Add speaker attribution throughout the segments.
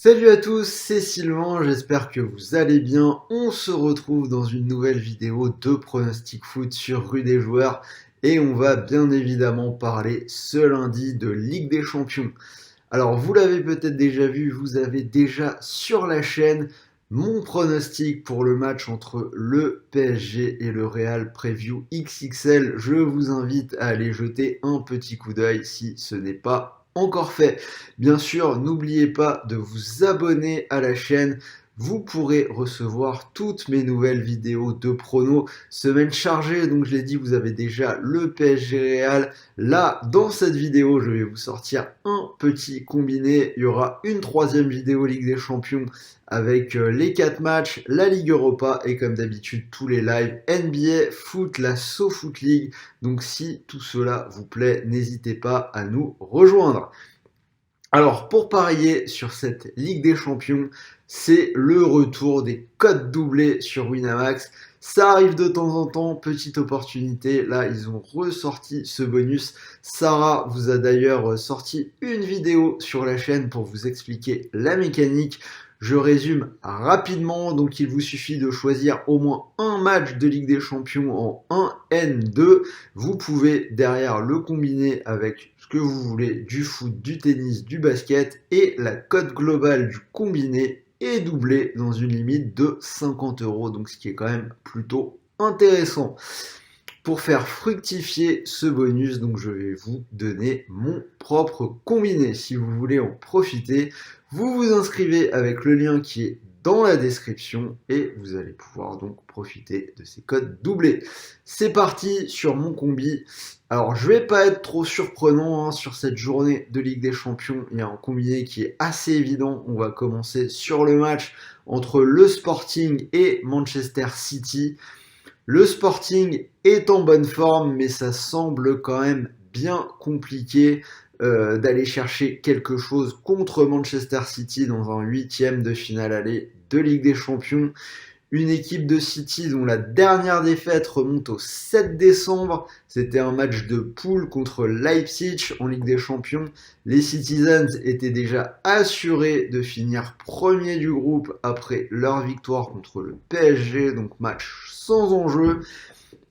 Speaker 1: Salut à tous, c'est Sylvain, j'espère que vous allez bien. On se retrouve dans une nouvelle vidéo de Pronostic Foot sur Rue des Joueurs et on va bien évidemment parler ce lundi de Ligue des Champions. Alors vous l'avez peut-être déjà vu, vous avez déjà sur la chaîne mon pronostic pour le match entre le PSG et le Real Preview XXL. Je vous invite à aller jeter un petit coup d'œil si ce n'est pas encore fait. Bien sûr, n'oubliez pas de vous abonner à la chaîne. Vous pourrez recevoir toutes mes nouvelles vidéos de pronos. Semaine chargée, donc je l'ai dit, vous avez déjà le PSG Real. Là, dans cette vidéo, je vais vous sortir un petit combiné. Il y aura une troisième vidéo Ligue des Champions avec les 4 matchs, la Ligue Europa et comme d'habitude tous les lives NBA, foot, la SoFoot League. Donc si tout cela vous plaît, n'hésitez pas à nous rejoindre. Alors pour parier sur cette Ligue des Champions, c'est le retour des codes doublés sur Winamax. Ça arrive de temps en temps, petite opportunité. Là, ils ont ressorti ce bonus. Sarah vous a d'ailleurs sorti une vidéo sur la chaîne pour vous expliquer la mécanique. Je résume rapidement, donc il vous suffit de choisir au moins un match de Ligue des Champions en 1N2. Vous pouvez derrière le combiner avec ce que vous voulez, du foot, du tennis, du basket, et la cote globale du combiné est doublée dans une limite de 50 €, donc ce qui est quand même plutôt intéressant. Pour faire fructifier ce bonus, donc je vais vous donner mon propre combiné. Si vous voulez en profiter, vous vous inscrivez avec le lien qui est dans la description et vous allez pouvoir donc profiter de ces codes doublés. C'est parti sur mon combi. Alors je vais pas être trop surprenant sur cette journée de Ligue des Champions. Il y a un combiné qui est assez évident. On va commencer sur le match entre le Sporting et Manchester City. Le Sporting est en bonne forme, mais ça semble quand même bien compliqué d'aller chercher quelque chose contre Manchester City dans un 8e de finale aller de Ligue des Champions. Une équipe de City dont la dernière défaite remonte au 7 décembre. C'était un match de poule contre Leipzig en Ligue des Champions. Les Citizens étaient déjà assurés de finir premier du groupe après leur victoire contre le PSG, donc match sans enjeu.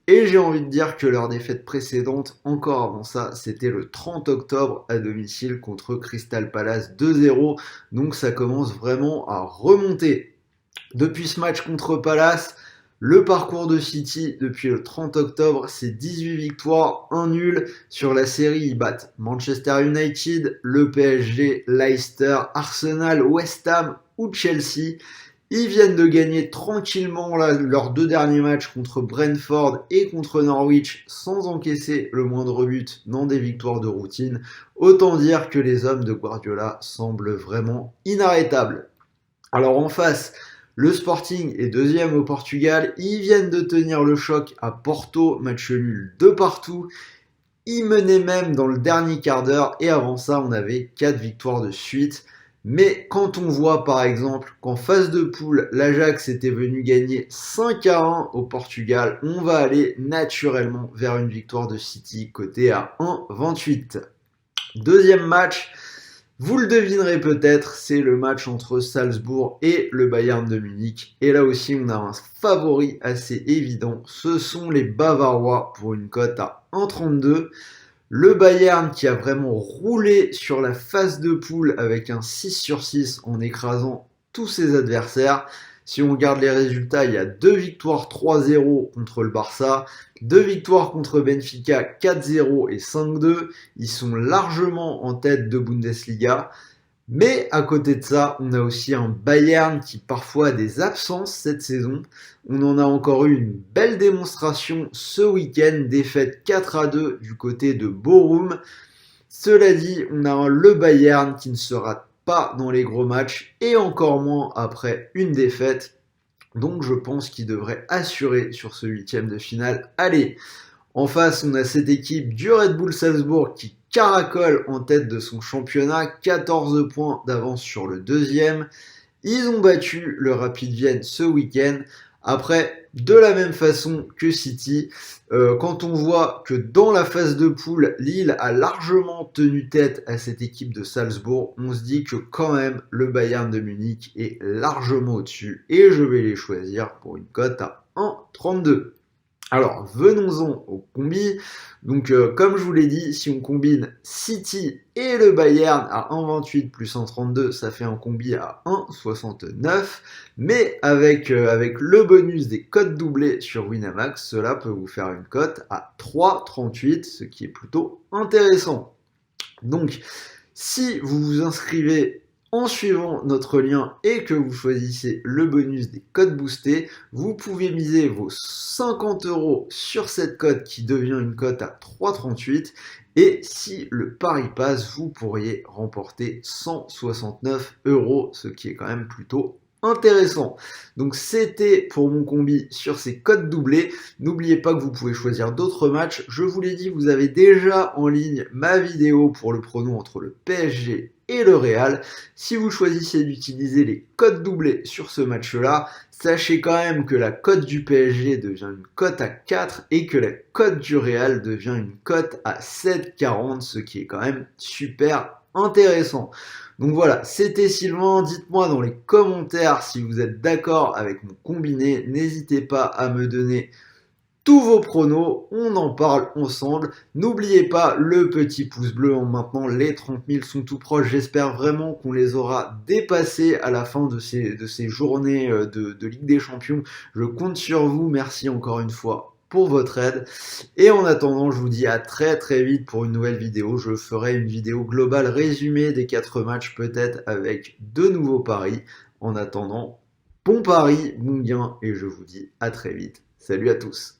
Speaker 1: Et j'ai envie de dire que leur défaite précédente, encore avant ça, c'était le 30 octobre à domicile contre Crystal Palace 2-0. Donc ça commence vraiment à remonter. Depuis ce match contre Palace, le parcours de City depuis le 30 octobre, c'est 18 victoires, 1 nul. Sur la série, ils battent Manchester United, le PSG, Leicester, Arsenal, West Ham ou Chelsea. Ils viennent de gagner tranquillement leurs 2 derniers matchs contre Brentford et contre Norwich sans encaisser le moindre but dans des victoires de routine. Autant dire que les hommes de Guardiola semblent vraiment inarrêtables. Alors en face, le Sporting est 2e au Portugal. Ils viennent de tenir le choc à Porto, match nul de partout. Ils menaient même dans le dernier quart d'heure et avant ça, on avait 4 victoires de suite. Mais quand on voit par exemple qu'en phase de poule, l'Ajax était venu gagner 5-1 au Portugal, on va aller naturellement vers une victoire de City côté à 1,28. Deuxième match, vous le devinerez peut-être, c'est le match entre Salzbourg et le Bayern de Munich. Et là aussi, on a un favori assez évident. Ce sont les Bavarois pour une cote à 1,32. Le Bayern qui a vraiment roulé sur la phase de poule avec un 6/6 en écrasant tous ses adversaires. Si on regarde les résultats, il y a 2 victoires 3-0 contre le Barça, 2 victoires contre Benfica 4-0 et 5-2. Ils sont largement en tête de Bundesliga. Mais à côté de ça, on a aussi un Bayern qui parfois a des absences cette saison. On en a encore eu une belle démonstration ce week-end, défaite 4-2 du côté de Bochum. Cela dit, on a le Bayern qui ne sera pas dans les gros matchs et encore moins après une défaite. Donc je pense qu'il devrait assurer sur ce 8e de finale. Allez, en face, on a cette équipe du Red Bull Salzbourg qui caracole en tête de son championnat, 14 points d'avance sur le 2e. Ils ont battu le Rapid Vienne ce week-end. Après, de la même façon que City, quand on voit que dans la phase de poule, Lille a largement tenu tête à cette équipe de Salzbourg, on se dit que quand même le Bayern de Munich est largement au-dessus et je vais les choisir pour une cote à 1,32. Alors, venons-en au combi. Donc, comme je vous l'ai dit, si on combine City et le Bayern à 1,28 plus 1,32, ça fait un combi à 1,69. Mais avec le bonus des cotes doublées sur Winamax, cela peut vous faire une cote à 3,38, ce qui est plutôt intéressant. Donc, si vous vous inscrivez en suivant notre lien et que vous choisissez le bonus des codes boostés, vous pouvez miser vos 50 € sur cette cote qui devient une cote à 3,38. Et si le pari passe, vous pourriez remporter 169 €, ce qui est quand même plutôt intéressant. Donc c'était pour mon combi sur ces codes doublés. N'oubliez pas que vous pouvez choisir d'autres matchs. Je vous l'ai dit, vous avez déjà en ligne ma vidéo pour le prono entre le PSG et le Real. Si vous choisissez d'utiliser les codes doublés sur ce match-là, sachez quand même que la cote du PSG devient une cote à 4 et que la cote du Real devient une cote à 7,40, ce qui est quand même super intéressant. Donc voilà, c'était Sylvain. Dites-moi dans les commentaires si vous êtes d'accord avec mon combiné. N'hésitez pas à me donner tous vos pronos, on en parle ensemble. N'oubliez pas le petit pouce bleu. Maintenant, les 30 000 sont tout proches. J'espère vraiment qu'on les aura dépassés à la fin de ces journées de Ligue des Champions. Je compte sur vous. Merci encore une fois pour votre aide. Et en attendant, je vous dis à très très vite pour une nouvelle vidéo. Je ferai une vidéo globale résumée des 4 matchs, peut-être avec de nouveaux paris. En attendant, bon pari, bon gain, et je vous dis à très vite. Salut à tous.